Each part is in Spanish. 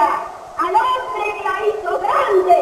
Rega, al hombre que la hizo grande.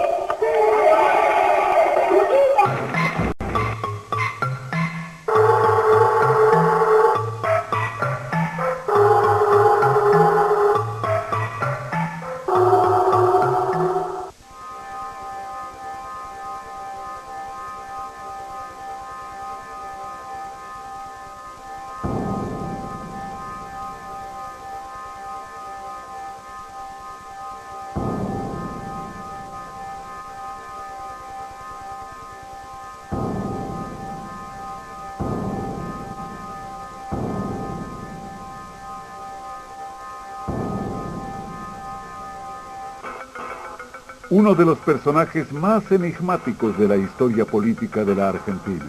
Uno de los personajes más enigmáticos de la historia política de la Argentina.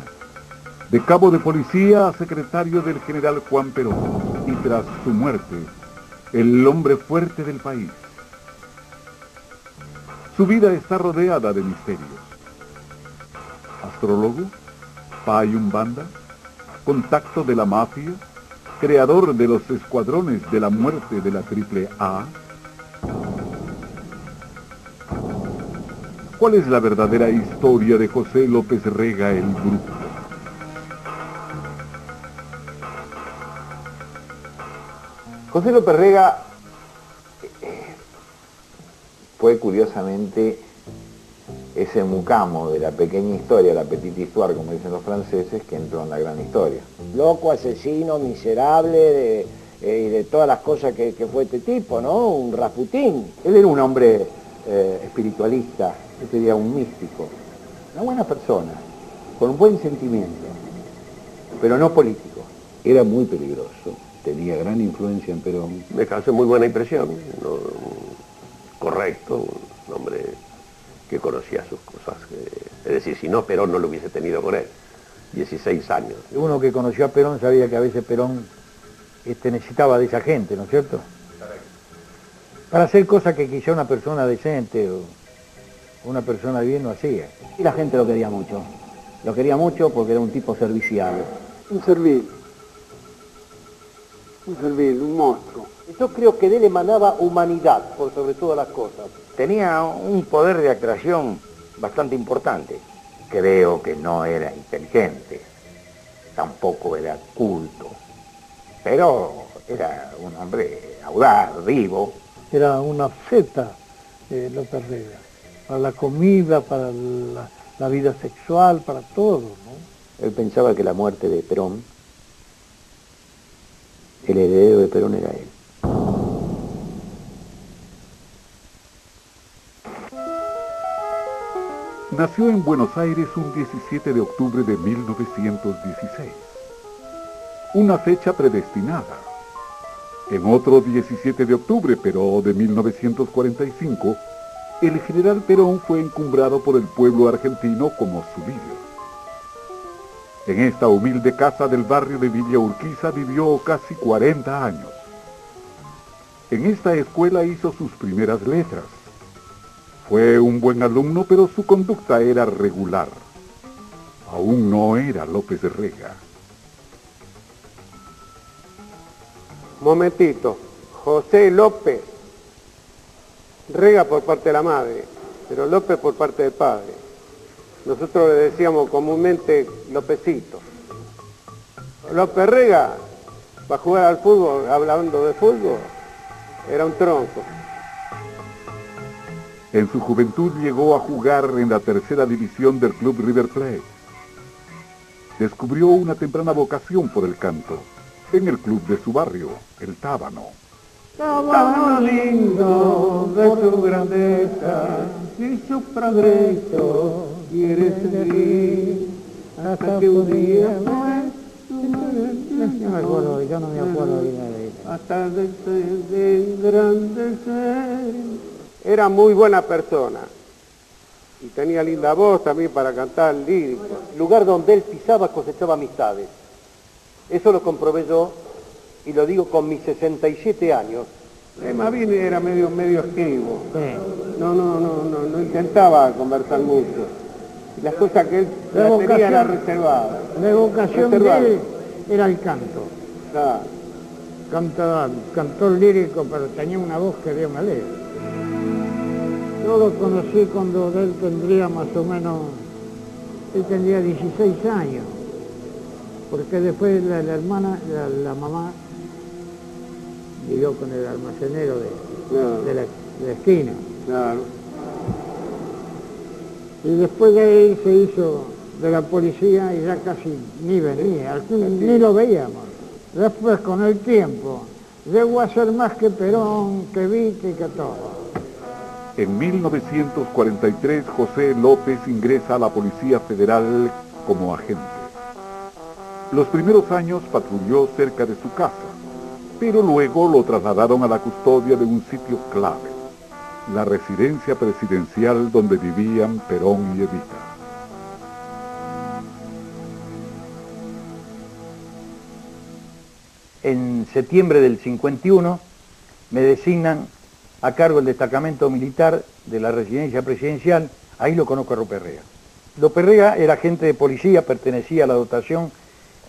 De cabo de policía a secretario del general Juan Perón, y tras su muerte, el hombre fuerte del país. Su vida está rodeada de misterios. Astrólogo, payumbanda, contacto de la mafia, creador de los escuadrones de la muerte de la AAA. ¿Cuál es la verdadera historia de José López Rega el Bruto? José López Rega fue curiosamente ese mucamo de la pequeña historia, la petite histoire, como dicen los franceses, que entró en la gran historia. Loco, asesino, miserable, y de todas las cosas que fue este tipo, ¿no? Un Rasputín. Él era un hombre espiritualista, yo diría un místico, una buena persona, con un buen sentimiento, pero no político. Era muy peligroso, tenía gran influencia en Perón. Me causó muy buena impresión, correcto, un hombre que conocía sus cosas, es decir, si no Perón no lo hubiese tenido con él, 16 años. Uno que conoció a Perón sabía que a veces Perón necesitaba de esa gente, ¿no es cierto? Para hacer cosas que quizá una persona decente o una persona de bien no hacía. Y la gente lo quería mucho porque era un tipo servicial. Un servil, un monstruo. Yo creo que de él emanaba humanidad, por sobre todas las cosas. Tenía un poder de atracción bastante importante. Creo que no era inteligente, tampoco era culto, pero era un hombre audaz, vivo. Era una feta López Rega, para la comida, para la vida sexual, para todo, ¿no? Él pensaba que la muerte de Perón, el heredero de Perón era él. Nació en Buenos Aires un 17 de octubre de 1916. Una fecha predestinada. En otro 17 de octubre, pero de 1945, el general Perón fue encumbrado por el pueblo argentino como su líder. En esta humilde casa del barrio de Villa Urquiza vivió casi 40 años. En esta escuela hizo sus primeras letras. Fue un buen alumno, pero su conducta era regular. Aún no era López Rega. Momentito, José López Rega por parte de la madre, pero López por parte del padre. Nosotros le decíamos comúnmente Lópezito. López Rega, para jugar al fútbol, hablando de fútbol, era un tronco. En su juventud llegó a jugar en la tercera división del club River Plate. Descubrió una temprana vocación por el canto en el club de su barrio, el Tábano. Tábano lindo de su grandeza y su progreso quiere seguir hasta que un día Yo no me acuerdo bien de eso. hasta de engrandecer. Era muy buena persona y tenía linda voz también para cantar lírico. El lugar donde él pisaba cosechaba amistades. Eso lo comprobé yo y lo digo con mis 67 años. Más bien era medio esquivo. No intentaba conversar mucho. Y las cosas que él tenía eran reservadas. La vocación de él era el canto. Claro. Cantor lírico, pero tenía una voz que dio una ley. Yo lo conocí cuando él tendría más o menos, él tendría 16 años, porque después la hermana, la mamá, vivió con el almacenero de la esquina. Claro. Y después de ahí se hizo de la policía y ya casi ni venía, ni lo veíamos. Después, con el tiempo, llegó a ser más que Perón, que Evita y que todo. En 1943, José López ingresa a la Policía Federal como agente. Los primeros años patrulló cerca de su casa, pero luego lo trasladaron a la custodia de un sitio clave, la residencia presidencial donde vivían Perón y Evita. En septiembre del 51 me designan a cargo del destacamento militar de la residencia presidencial. Ahí lo conozco a López Rega. López Rega era agente de policía, pertenecía a la dotación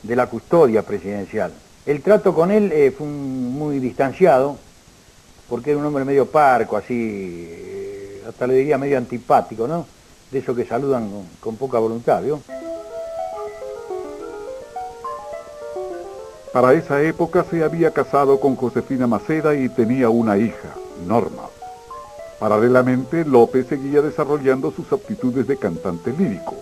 de la custodia presidencial. El trato con él fue muy distanciado, porque era un hombre medio parco, así, hasta le diría medio antipático, ¿no? De esos que saludan con poca voluntad, ¿vio? Para esa época se había casado con Josefina Maceda y tenía una hija, Norma. Paralelamente, López seguía desarrollando sus aptitudes de cantante lírico.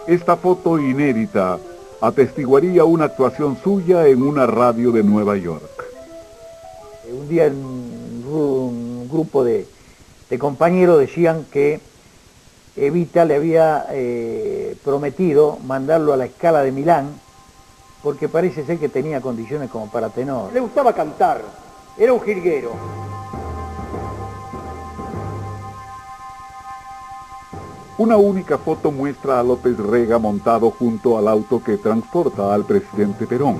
Esta foto inédita atestiguaría una actuación suya en una radio de Nueva York. Un día un grupo de compañeros decían que Evita le había prometido mandarlo a la Scala de Milán, porque parece ser que tenía condiciones como para tenor. Le gustaba cantar, era un jilguero. Una única foto muestra a López Rega montado junto al auto que transporta al presidente Perón.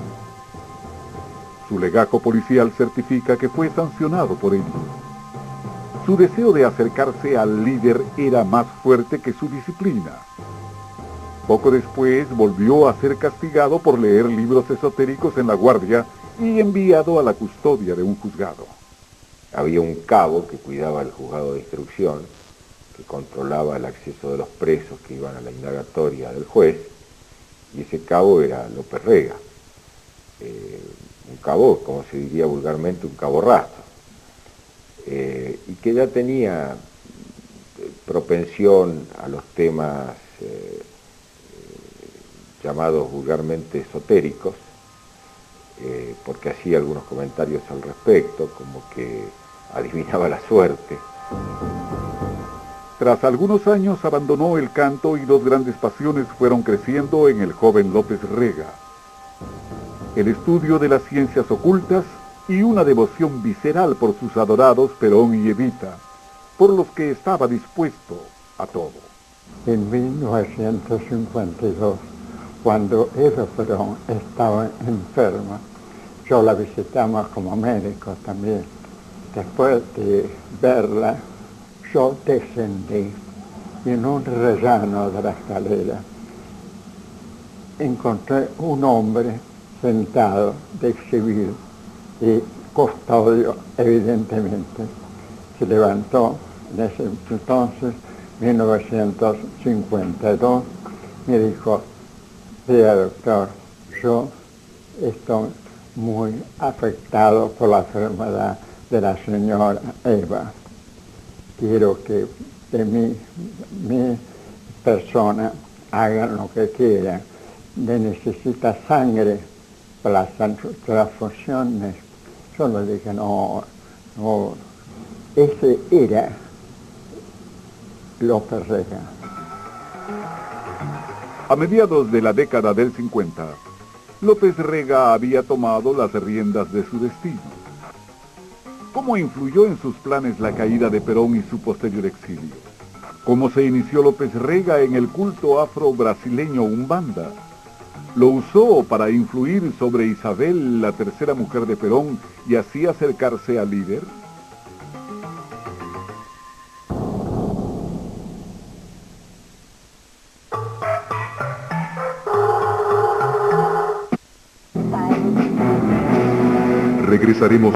Su legajo policial certifica que fue sancionado por ello. Su deseo de acercarse al líder era más fuerte que su disciplina. Poco después volvió a ser castigado por leer libros esotéricos en la guardia y enviado a la custodia de un juzgado. Había un cabo que cuidaba el juzgado de instrucción, que controlaba el acceso de los presos que iban a la indagatoria del juez, y ese cabo era López Rega. Un cabo, como se diría vulgarmente, un cabo rastro, y que ya tenía propensión a los temas llamados vulgarmente esotéricos, porque hacía algunos comentarios al respecto, como que adivinaba la suerte. Tras algunos años abandonó el canto y dos grandes pasiones fueron creciendo en el joven López Rega: el estudio de las ciencias ocultas y una devoción visceral por sus adorados Perón y Evita, por los que estaba dispuesto a todo. En 1952, cuando Eva Perón estaba enferma, yo la visitamos como médico también. Después de verla, yo descendí y en un rellano de la escalera encontré un hombre sentado de civil y custodio, evidentemente. Se levantó en ese entonces, 1952, me dijo: "Vea, doctor, yo estoy muy afectado por la enfermedad de la señora Eva. Quiero que de mi persona hagan lo que quieran. Le necesita sangre para las transfusiones". Yo le dije, no, ese era López Rega. A mediados de la década del 50, López Rega había tomado las riendas de su destino. ¿Cómo influyó en sus planes la caída de Perón y su posterior exilio? ¿Cómo se inició López Rega en el culto afro-brasileño Umbanda? ¿Lo usó para influir sobre Isabel, la tercera mujer de Perón, y así acercarse al líder? Regresaremos.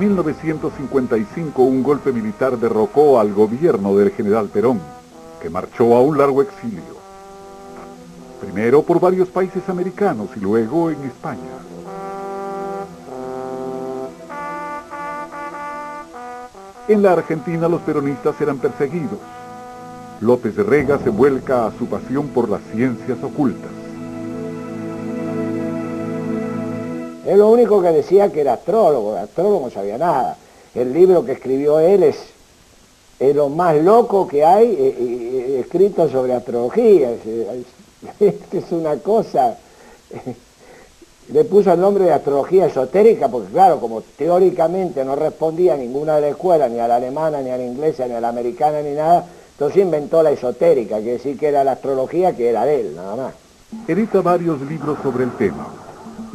1955 un golpe militar derrocó al gobierno del general Perón, que marchó a un largo exilio. Primero por varios países americanos y luego en España. En la Argentina los peronistas eran perseguidos. López de Rega se vuelca a su pasión por las ciencias ocultas. Él lo único que decía que era astrólogo no sabía nada. El libro que escribió él es lo más loco que hay escrito sobre astrología. Es una cosa... Le puso el nombre de astrología esotérica porque, claro, como teóricamente no respondía a ninguna de las escuelas, ni a la alemana, ni a la inglesa, ni a la americana, ni nada, entonces inventó la esotérica, que decir que era la astrología que era de él, nada más. Edita varios libros sobre el tema.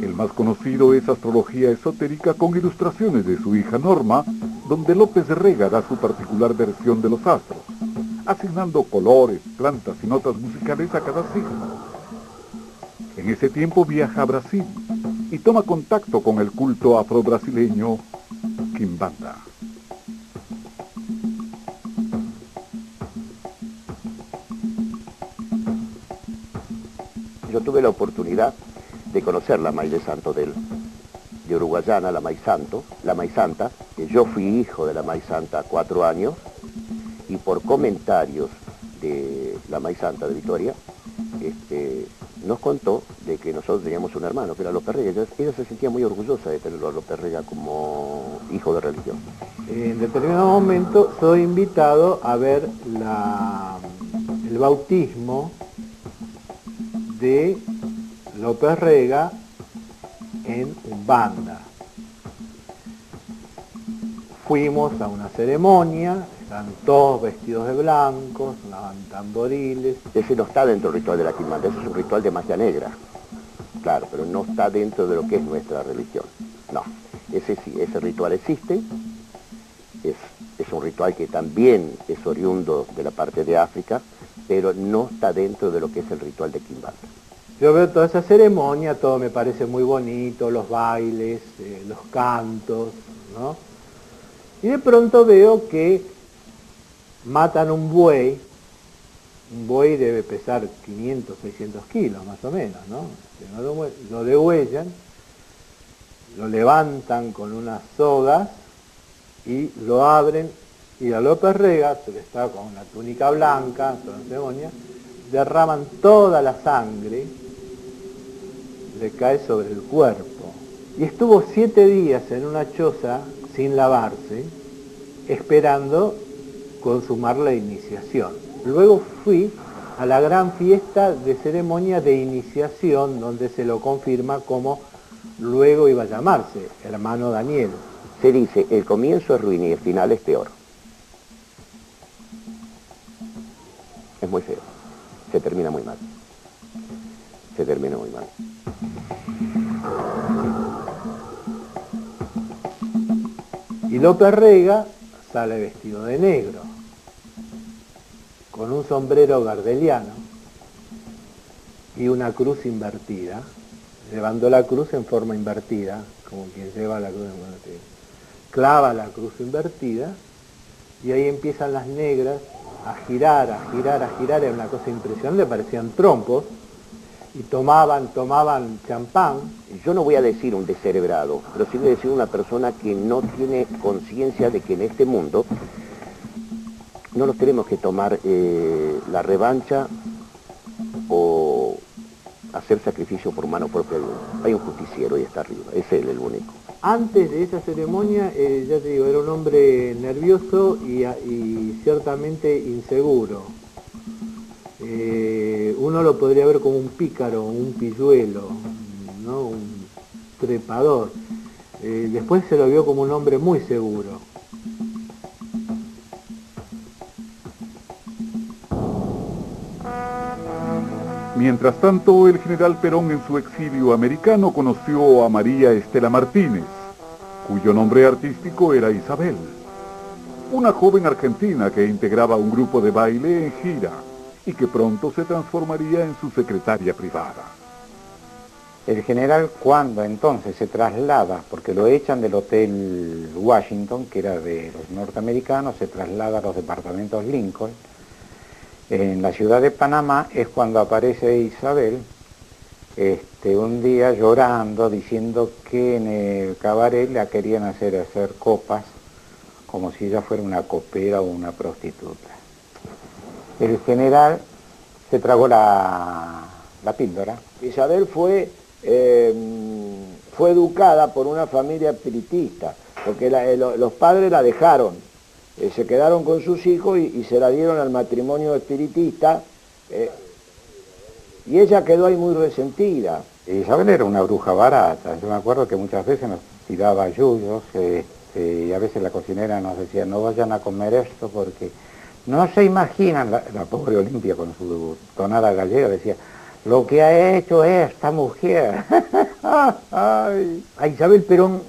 El más conocido es Astrología Esotérica, con ilustraciones de su hija Norma, donde López de Rega da su particular versión de los astros, asignando colores, plantas y notas musicales a cada signo. En ese tiempo viaja a Brasil y toma contacto con el culto afro-brasileño Quimbanda. Yo tuve la oportunidad de conocer la Maíz de Santo de Uruguayana, la Maíz Santa, que yo fui hijo de la Maíz Santa 4 años, y por comentarios de la Maíz Santa de Vitoria, nos contó de que nosotros teníamos un hermano, que era López Rega. Ella se sentía muy orgullosa de tenerlo a López Rega como hijo de religión. En determinado momento soy invitado a ver el bautismo de López Rega en Umbanda. Fuimos a una ceremonia, están todos vestidos de blanco, sonaban tamboriles. Ese no está dentro del ritual de la Quimbanda, ese es un ritual de magia negra, claro, pero no está dentro de lo que es nuestra religión. No, ese sí, ese ritual existe, es un ritual que también es oriundo de la parte de África, pero no está dentro de lo que es el ritual de Quimbanda. Yo veo toda esa ceremonia, todo me parece muy bonito, los bailes, los cantos, ¿no? Y de pronto veo que matan un buey debe pesar 500, 600 kilos más o menos, ¿no? Lo degüellan, lo levantan con unas sogas y lo abren, y a López Rega, se le está con una túnica blanca, toda la ceremonia, derraman toda la sangre, le cae sobre el cuerpo. Y estuvo 7 días en una choza sin lavarse, esperando consumar la iniciación. Luego fui a la gran fiesta de ceremonia de iniciación, donde se lo confirma como luego iba a llamarse hermano Daniel. Se dice, el comienzo es ruin y el final es peor. Es muy feo. Se termina muy mal. Se termina muy mal. Y López Rega sale vestido de negro, con un sombrero gardeliano y una cruz invertida, llevando la cruz en forma invertida, como quien lleva la cruz invertida. Clava la cruz invertida y ahí empiezan las negras a girar, era una cosa impresionante, parecían trompos, y tomaban champán. Yo no voy a decir un descerebrado, pero sí voy a decir una persona que no tiene conciencia de que en este mundo no nos tenemos que tomar la revancha o hacer sacrificio por mano propia. Hay un justiciero y está arriba, es él el único. Antes de esa ceremonia, ya te digo, era un hombre nervioso y ciertamente inseguro. Uno lo podría ver como un pícaro, un pilluelo, ¿no? Un trepador. Después se lo vio como un hombre muy seguro. Mientras tanto, el general Perón en su exilio americano conoció a María Estela Martínez, cuyo nombre artístico era Isabel, una joven argentina que integraba un grupo de baile en gira y que pronto se transformaría en su secretaria privada. El general, cuando entonces se traslada, porque lo echan del Hotel Washington, que era de los norteamericanos, se traslada a los departamentos Lincoln, en la ciudad de Panamá, es cuando aparece Isabel, un día llorando, diciendo que en el cabaret la querían hacer copas, como si ella fuera una copera o una prostituta. El general se tragó la píldora. Isabel fue educada por una familia espiritista, porque los padres la dejaron, se quedaron con sus hijos y se la dieron al matrimonio espiritista, y ella quedó ahí muy resentida. Isabel era una bruja barata, yo me acuerdo que muchas veces nos tiraba yuyos, y a veces la cocinera nos decía, no vayan a comer esto porque no se imaginan, la pobre Olimpia con su tonada gallega decía, lo que ha hecho esta mujer. A Isabel Perón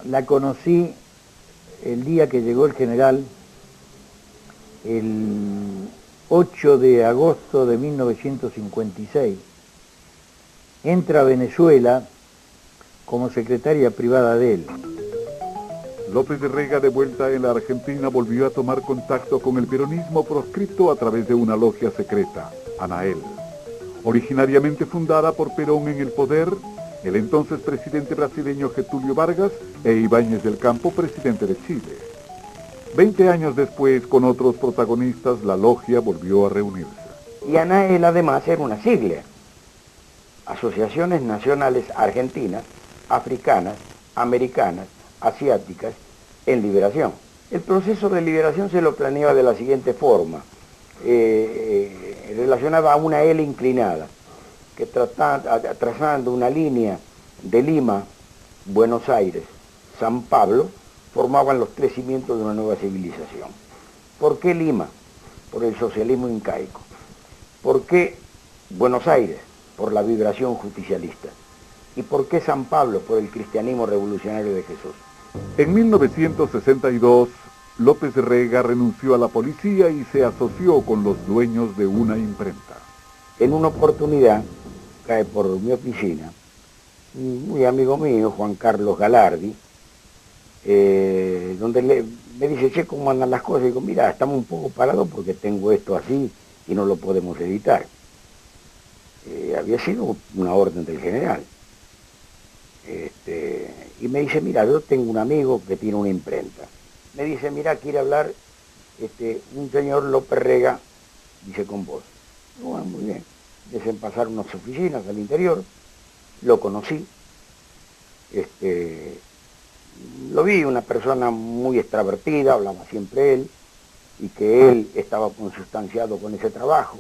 la conocí el día que llegó el general, el 8 de agosto de 1956. Entra a Venezuela como secretaria privada de él. López de Rega, de vuelta en la Argentina, volvió a tomar contacto con el peronismo proscripto a través de una logia secreta, ANAEL. Originariamente fundada por Perón en el poder, el entonces presidente brasileño Getúlio Vargas e Ibáñez del Campo, presidente de Chile. 20 años después, con otros protagonistas, la logia volvió a reunirse. Y ANAEL además era una sigla. Asociaciones Nacionales Argentinas, Africanas, Americanas, Asiáticas, en liberación. El proceso de liberación se lo planeaba de la siguiente forma. Relacionaba a una L inclinada, que trazando una línea de Lima, Buenos Aires, San Pablo, formaban los tres cimientos de una nueva civilización. ¿Por qué Lima? Por el socialismo incaico. ¿Por qué Buenos Aires? Por la vibración justicialista. ¿Y por qué San Pablo? Por el cristianismo revolucionario de Jesús. En 1962, López de Rega renunció a la policía y se asoció con los dueños de una imprenta. En una oportunidad, cae por mi oficina, un muy amigo mío, Juan Carlos Galardi, donde me dice, che, ¿cómo andan las cosas? Y digo, mira, estamos un poco parados porque tengo esto así y no lo podemos editar. Había sido una orden del general. Y me dice, mira, yo tengo un amigo que tiene una imprenta. Me dice, mira, quiere hablar un señor López Rega, dice, con vos. Bueno, muy bien. Desen pasar unas oficinas al interior, lo conocí. Lo vi, una persona muy extravertida, hablaba siempre él, y que él estaba consustanciado con ese trabajo,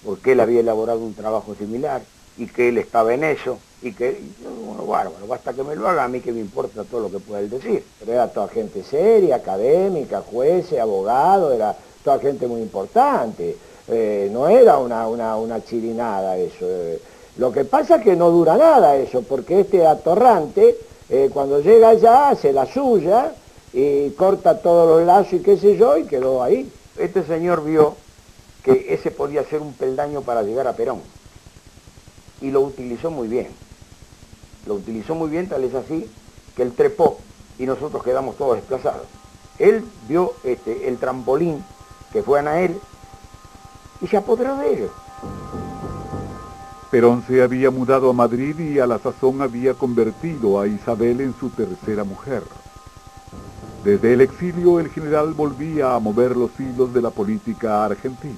porque él había elaborado un trabajo similar, y que él estaba en eso, y que, bueno, bárbaro, basta que me lo haga, a mí que me importa todo lo que pueda él decir. Pero era toda gente seria, académica, jueces, abogados, era toda gente muy importante, no era una chirinada eso. Lo que pasa es que no dura nada eso, porque este atorrante, cuando llega allá, hace la suya, y corta todos los lazos y qué sé yo, y quedó ahí. Este señor vio que ese podía ser un peldaño para llegar a Perón, y lo utilizó muy bien. Lo utilizó muy bien, tal es así que él trepó y nosotros quedamos todos desplazados. Él vio el trampolín que fue ANAEL y se apoderó de él. Perón se había mudado a Madrid y a la sazón había convertido a Isabel en su tercera mujer. Desde el exilio, el general volvía a mover los hilos de la política argentina.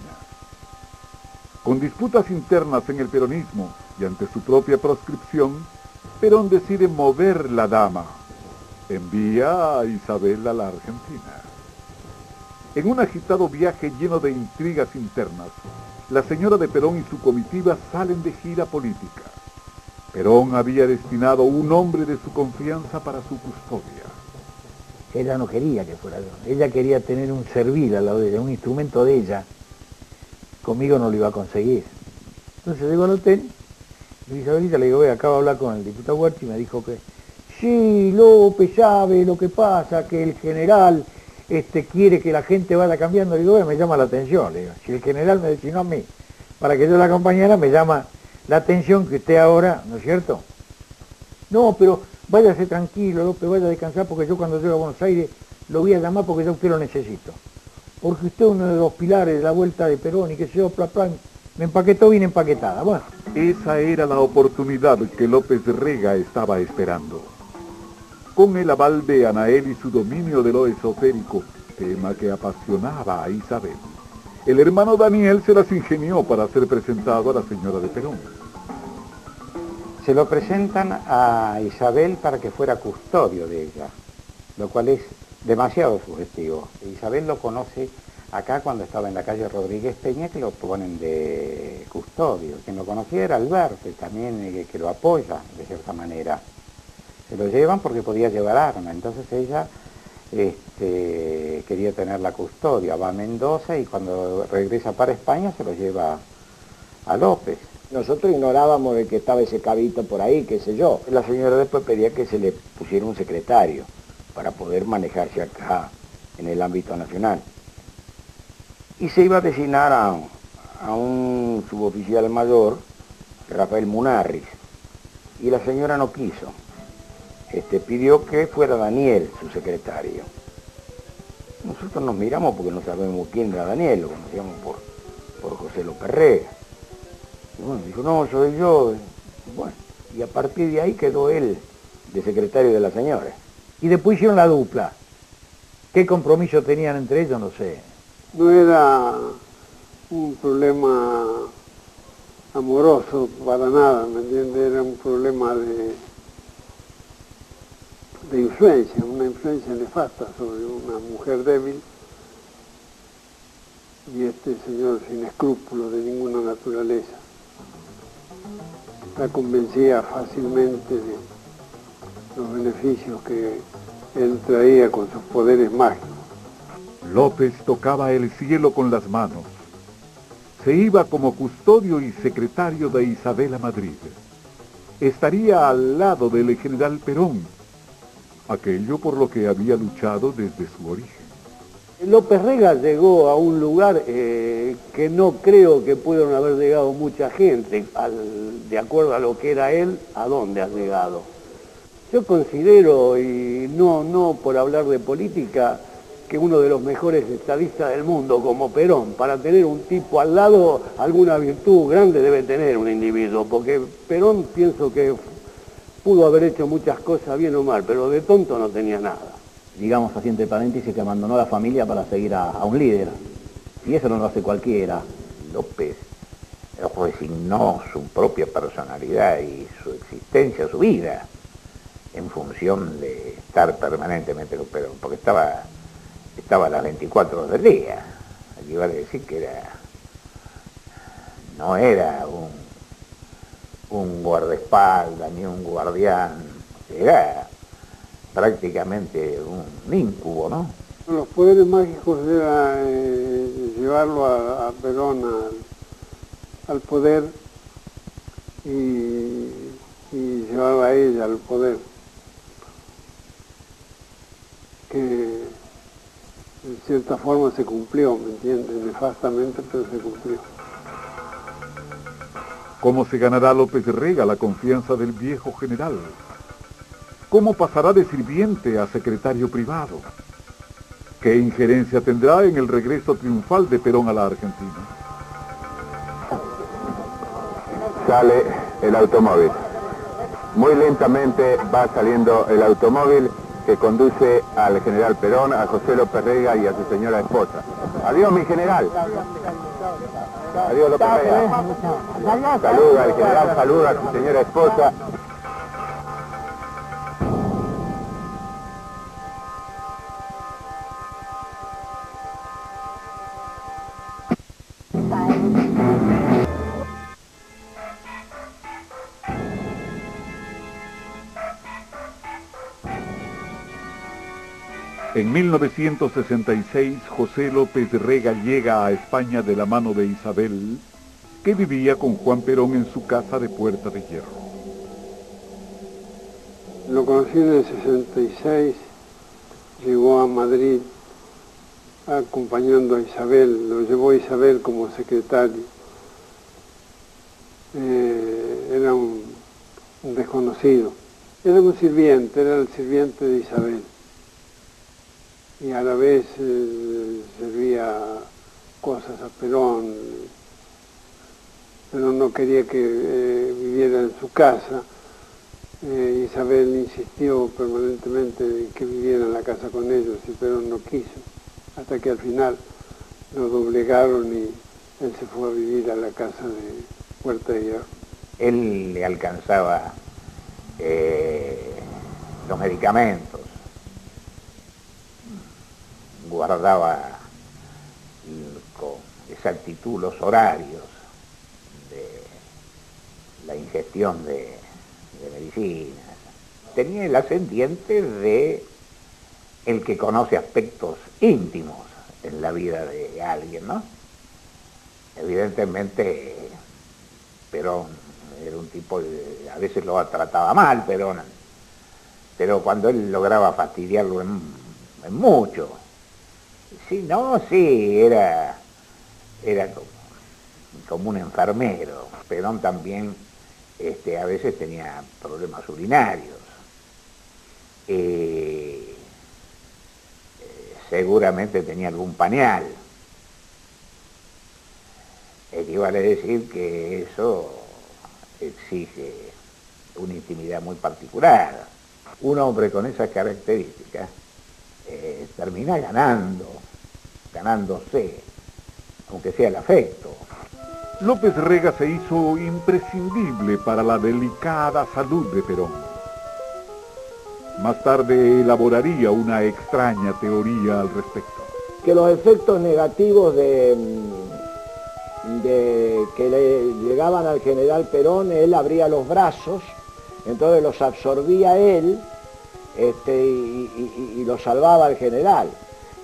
Con disputas internas en el peronismo y ante su propia proscripción, Perón decide mover la dama. Envía a Isabel a la Argentina. En un agitado viaje lleno de intrigas internas, la señora de Perón y su comitiva salen de gira política. Perón había destinado un hombre de su confianza para su custodia. Ella no quería que fuera yo. Ella quería tener un servil al lado de ella, un instrumento de ella. Conmigo no lo iba a conseguir. Entonces llego al hotel, y Isabelita le digo, ve, acabo de hablar con el diputado Huerta y me dijo que, sí, López sabe lo que pasa, que el general quiere que la gente vaya cambiando. Le digo, ve, me llama la atención, le digo, si el general me destinó a mí para que yo la acompañara, me llama la atención que usted ahora, ¿no es cierto? No, pero váyase tranquilo, López, vaya a descansar, porque yo cuando llego a Buenos Aires lo voy a llamar porque yo a usted lo necesito. Porque usted es uno de los pilares de la vuelta de Perón y que se yo, me empaquetó bien empaquetada. Bueno. Esa era la oportunidad que López Rega estaba esperando. Con el aval de Anael y su dominio de lo esotérico, tema que apasionaba a Isabel, el hermano Daniel se las ingenió para ser presentado a la señora de Perón. Se lo presentan a Isabel para que fuera custodio de ella, lo cual es demasiado sugestivo. Isabel lo conoce acá cuando estaba en la calle Rodríguez Peña, que lo ponen de custodio. Quien lo conocía era Alberto, y también que lo apoya de cierta manera. Se lo llevan porque podía llevar arma, entonces ella quería tener la custodia, va a Mendoza y cuando regresa para España se lo lleva a López. Nosotros ignorábamos de que estaba ese cabito por ahí, qué sé yo. La señora después pedía que se le pusiera un secretario para poder manejarse acá en el ámbito nacional. Y se iba a designar a un suboficial mayor, Rafael Munarriz, y la señora no quiso. Pidió que fuera Daniel su secretario. Nosotros nos miramos porque no sabemos quién era Daniel, lo conocíamos por José López Rega. Y bueno, dijo, no, soy yo. Bueno, y a partir de ahí quedó él de secretario de la señora. Y después hicieron la dupla. ¿Qué compromiso tenían entre ellos? No sé. No era un problema amoroso para nada, ¿me entiendes? Era un problema de influencia, una influencia nefasta sobre una mujer débil y este señor sin escrúpulos de ninguna naturaleza. La convencía fácilmente de los beneficios que él traía con sus poderes mágicos. López tocaba el cielo con las manos. Se iba como custodio y secretario de Isabel a Madrid. Estaría al lado del general Perón, aquello por lo que había luchado desde su origen. López Rega llegó a un lugar que no creo que pudieron haber llegado mucha gente, de acuerdo a lo que era él, a dónde ha llegado. Yo considero, y no por hablar de política, que uno de los mejores estadistas del mundo, como Perón, para tener un tipo al lado, alguna virtud grande debe tener un individuo, porque Perón pienso que pudo haber hecho muchas cosas bien o mal, pero de tonto no tenía nada. Digamos así entre paréntesis, que abandonó la familia para seguir a un líder. Y eso no lo hace cualquiera. López designó su propia personalidad y su existencia, su vida, en función de estar permanentemente con Perón, porque estaba a las 24 horas del día. Aquí vale decir que no era un guardaespaldas ni un guardián, era prácticamente un íncubo, ¿no? Los poderes mágicos era llevarlo a Perón al poder y llevarla a ella al poder, que en cierta forma se cumplió, ¿me entiendes? Nefastamente, pero se cumplió. ¿Cómo se ganará López Rega la confianza del viejo general? ¿Cómo pasará de sirviente a secretario privado? ¿Qué injerencia tendrá en el regreso triunfal de Perón a la Argentina? Sale el automóvil. Muy lentamente va saliendo el automóvil que conduce al general Perón, a José López Rega y a su señora esposa. Adiós, mi general. Adiós, López Rega. Saluda al general, saluda a su señora esposa. En 1966, José López Rega llega a España de la mano de Isabel, que vivía con Juan Perón en su casa de Puerta de Hierro. Lo conocí en el 66, llegó a Madrid acompañando a Isabel, lo llevó Isabel como secretario. desconocido. Era un sirviente, era el sirviente de Isabel. Y a la vez servía cosas a Perón. Perón no quería que viviera en su casa. Isabel insistió permanentemente en que viviera en la casa con ellos y Perón no quiso, hasta que al final lo doblegaron y él se fue a vivir a la casa de Puerta de Hierro. Él le alcanzaba los medicamentos, guardaba con exactitud los horarios de la ingestión de medicinas. Tenía el ascendiente de el que conoce aspectos íntimos en la vida de alguien, ¿no? Evidentemente, Perón era un tipo que a veces lo trataba mal, pero cuando él lograba fastidiarlo en mucho. Sí, no, sí, era como un enfermero. Perón también a veces tenía problemas urinarios. Seguramente tenía algún pañal. Equivale a decir que eso exige una intimidad muy particular. Un hombre con esas características termina ganándose, aunque sea el afecto. López Rega se hizo imprescindible para la delicada salud de Perón. Más tarde elaboraría una extraña teoría al respecto. Que los efectos negativos que le llegaban al general Perón, él abría los brazos, entonces los absorbía él y lo salvaba al general.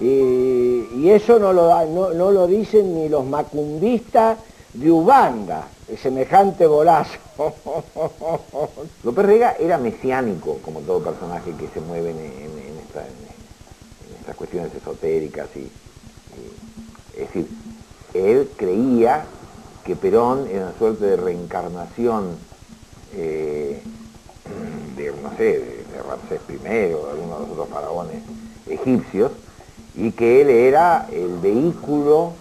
Y eso no lo dicen ni los macumbistas de Uganda, semejante bolazo. López Rega era mesiánico, como todo personaje que se mueve en estas cuestiones esotéricas. Es decir, él creía que Perón era una suerte de reencarnación de Ramsés I o de algunos de los otros faraones egipcios, y que él era el vehículo